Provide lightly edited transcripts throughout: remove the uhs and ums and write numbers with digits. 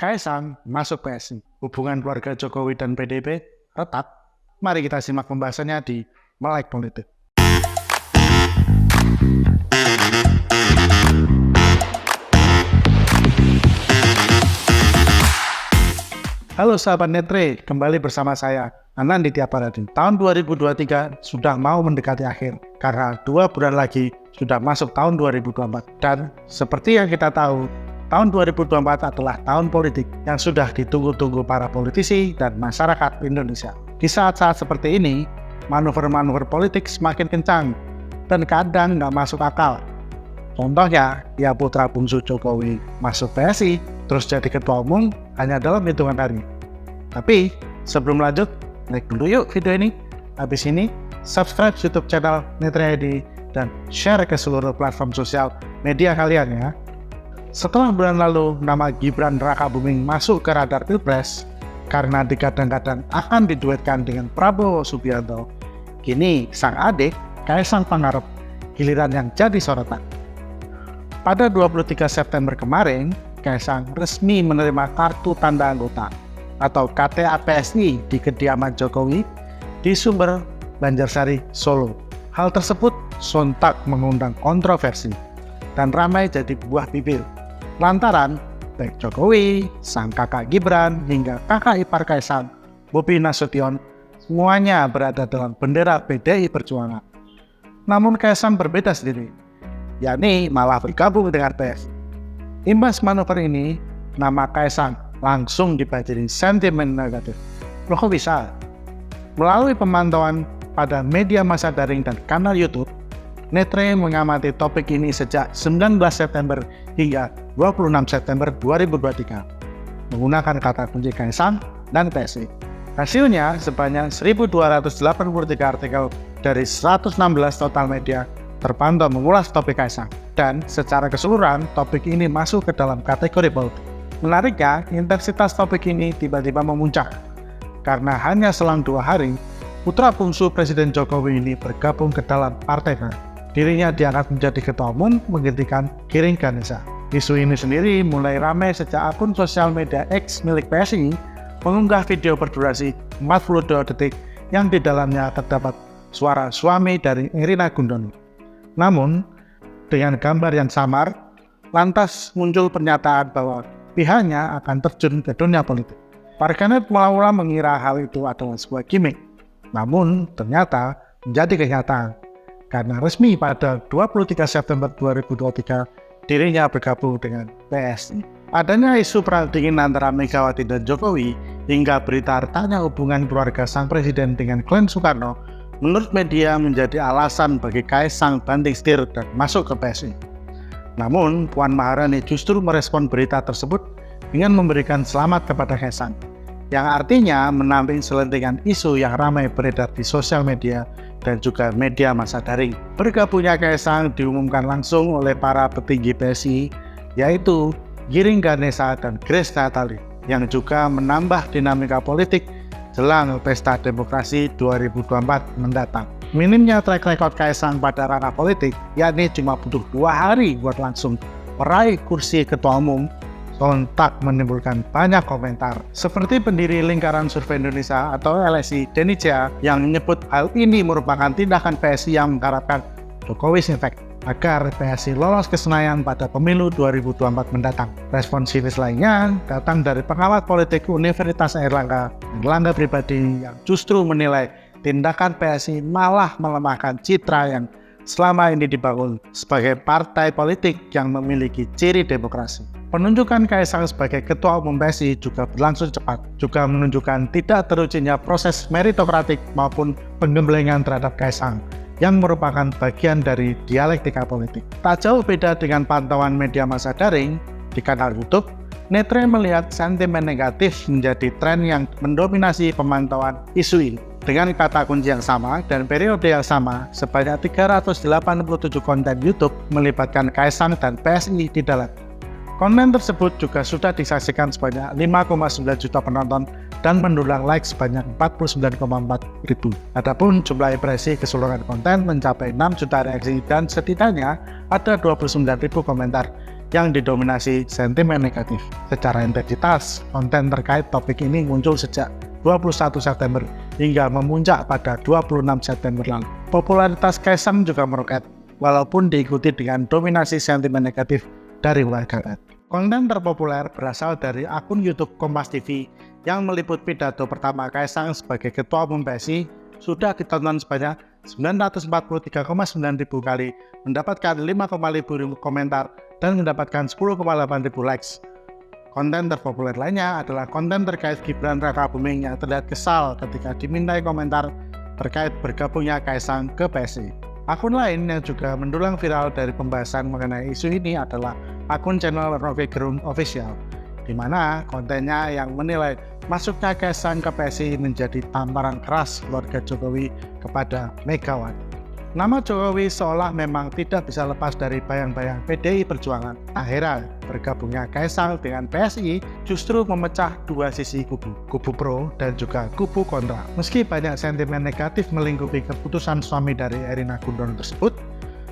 Kaisang masuk PSI. Hubungan keluarga Jokowi dan PDIP retak. Mari kita simak pembahasannya di Melek Politik. Halo sahabat Netre, kembali bersama saya, Anand Ditya Paradin. Tahun 2023 sudah mau mendekati akhir, karena 2 bulan lagi sudah masuk tahun 2024. Dan seperti yang kita tahu, tahun 2024 adalah tahun politik yang sudah ditunggu-tunggu para politisi dan masyarakat Indonesia. Di saat-saat seperti ini, manuver-manuver politik semakin kencang dan kadang nggak masuk akal. Contohnya, ya putra bungsu Jokowi masuk PSI, terus jadi ketua umum hanya dalam hitungan hari. Tapi, sebelum lanjut, like dulu yuk video ini. Habis ini, subscribe YouTube channel Netre ID dan share ke seluruh platform sosial media kalian ya. Setelah bulan lalu, nama Gibran Rakabuming masuk ke radar Pilpres karena digadang-gadang akan diduetkan dengan Prabowo Subianto. Kini, sang adik, Kaisang Pangarep, giliran yang jadi sorotan. Pada 23 September kemarin, Kaisang resmi menerima kartu tanda anggota atau KTA PSI di kediaman Jokowi di Sumber, Banjarsari, Solo. Hal tersebut sontak mengundang kontroversi dan ramai jadi buah bibir. Lantaran baik Jokowi, sang kakak Gibran, hingga kakak ipar Kaisang, Bobi Nasution, semuanya berada dalam bendera PDI Perjuangan. Namun Kaisang berbeda sendiri, yakni malah bergabung dengan PSI. Imbas manuver ini, nama Kaisang langsung dibacain sentimen negatif. Loh kok bisa? Melalui pemantauan pada media massa daring dan kanal YouTube, Netre mengamati topik ini sejak 19 September hingga 26 September 2023 menggunakan kata kunci Kaisang dan PSI. Hasilnya sebanyak 1.283 artikel dari 116 total media terpantau mengulas topik Kaisang, dan secara keseluruhan topik ini masuk ke dalam kategori politik. Menariknya, intensitas topik ini tiba-tiba memuncak karena hanya selang 2 hari, putra bungsu Presiden Jokowi ini bergabung ke dalam partai baru. Dirinya diangkat menjadi ketua umum menggantikan Giring Ganesa. Isu ini sendiri mulai ramai sejak akun sosial media X milik PSI mengunggah video berdurasi 42 detik yang di dalamnya terdapat suara suami dari Erina Gudono. Namun, dengan gambar yang samar, lantas muncul pernyataan bahwa pihaknya akan terjun ke dunia politik. Warganet mula-mula mengira hal itu adalah sebuah gimmick, namun ternyata menjadi kenyataan. Karena resmi pada 23 September 2023, dirinya bergabung dengan PSI. Adanya isu perang dingin antara Megawati dan Jokowi, hingga berita retaknya hubungan keluarga sang presiden dengan klan Soekarno, menurut media menjadi alasan bagi Kaisang banting setir dan masuk ke PSI. Namun, Puan Maharani justru merespon berita tersebut dengan memberikan selamat kepada Kaisang, yang artinya menamping selentingan isu yang ramai beredar di sosial media dan juga media massa daring. Bergabungnya Kaisang diumumkan langsung oleh para petinggi PSI, yaitu Giring Ganesa dan Grace Natali, yang juga menambah dinamika politik jelang pesta demokrasi 2024 mendatang. Minimnya track record Kaisang pada ranah politik, yakni cuma butuh 2 hari buat langsung meraih kursi ketua umum, sontak menimbulkan banyak komentar. Seperti pendiri Lingkaran Survei Indonesia atau LSI, Denny Jaya, yang menyebut hal ini merupakan tindakan PSI yang mengharapkan Jokowi's effect agar PSI lolos ke Senayan pada pemilu 2024 mendatang. Respon sinis lainnya datang dari pengamat politik Universitas Airlangga Pribadi, yang justru menilai tindakan PSI malah melemahkan citra yang selama ini dibangun sebagai partai politik yang memiliki ciri demokrasi. Penunjukan Kaisang sebagai ketua umum PSI juga berlangsung cepat, juga menunjukkan tidak terujinya proses meritokratik maupun penggemblengan terhadap Kaisang, yang merupakan bagian dari dialektika politik. Tak jauh beda dengan pantauan media massa daring di kanal YouTube, Netre melihat sentimen negatif menjadi tren yang mendominasi pemantauan isu ini. Dengan kata kunci yang sama dan periode yang sama, sebanyak 387 konten YouTube melibatkan Kaisang dan PSI di dalam. Konten tersebut juga sudah disaksikan sebanyak 5,9 juta penonton dan mendulang like sebanyak 49,4 ribu. Adapun jumlah impresi keseluruhan konten mencapai 6 juta reaksi dan setidaknya ada 29 ribu komentar yang didominasi sentimen negatif. Secara intensitas, konten terkait topik ini muncul sejak 21 September hingga memuncak pada 26 September lalu. Popularitas Kaisang juga meroket, walaupun diikuti dengan dominasi sentimen negatif dari warganet. Konten terpopuler berasal dari akun YouTube Kompas TV yang meliput pidato pertama Kaisang sebagai Ketua Umum PSI sudah ditonton sebanyak 943,9 ribu kali, mendapatkan 5,5 ribu komentar, dan mendapatkan 10,8 ribu likes. Konten terpopuler lainnya adalah konten terkait Gibran Rakabuming yang terlihat kesal ketika dimintai komentar terkait bergabungnya Kaisang ke PSI. Akun lain yang juga mendulang viral dari pembahasan mengenai isu ini adalah akun channel Rocky Gerung Official, di mana kontennya yang menilai masuknya Kaisang ke PSI menjadi tamparan keras keluarga Jokowi kepada Megawati. Nama Jokowi seolah memang tidak bisa lepas dari bayang-bayang PDI Perjuangan. Akhirnya, bergabungnya Kaisang dengan PSI justru memecah dua sisi kubu pro dan juga kubu kontra. Meski banyak sentimen negatif melingkupi keputusan suami dari Erina Gudono tersebut,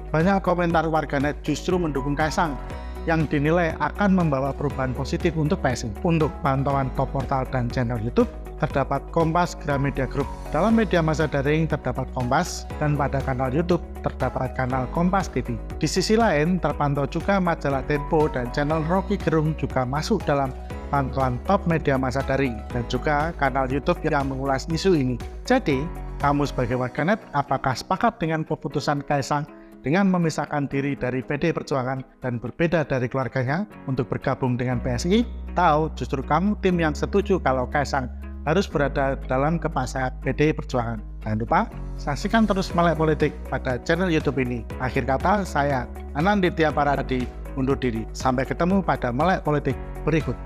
banyak komentar warganet justru mendukung Kaisang yang dinilai akan membawa perubahan positif untuk PSI. Untuk pantauan top portal dan channel YouTube, terdapat Kompas Gramedia Group. Dalam media massa daring terdapat Kompas, dan pada kanal YouTube terdapat kanal Kompas TV. Di sisi lain, terpantau juga majalah Tempo dan channel Rocky Gerung juga masuk dalam pantauan top media massa daring, dan juga kanal YouTube yang mengulas isu ini. Jadi, kamu sebagai warganet, apakah sepakat dengan keputusan Kaisang dengan memisahkan diri dari PD Perjuangan dan berbeda dari keluarganya untuk bergabung dengan PSI? Atau justru kamu tim yang setuju kalau Kaisang harus berada dalam kepasang PD Perjuangan? Jangan lupa saksikan terus Melek Politik pada channel YouTube ini. Akhir kata, saya Ananditya Paradi undur diri. Sampai ketemu pada Melek Politik berikut.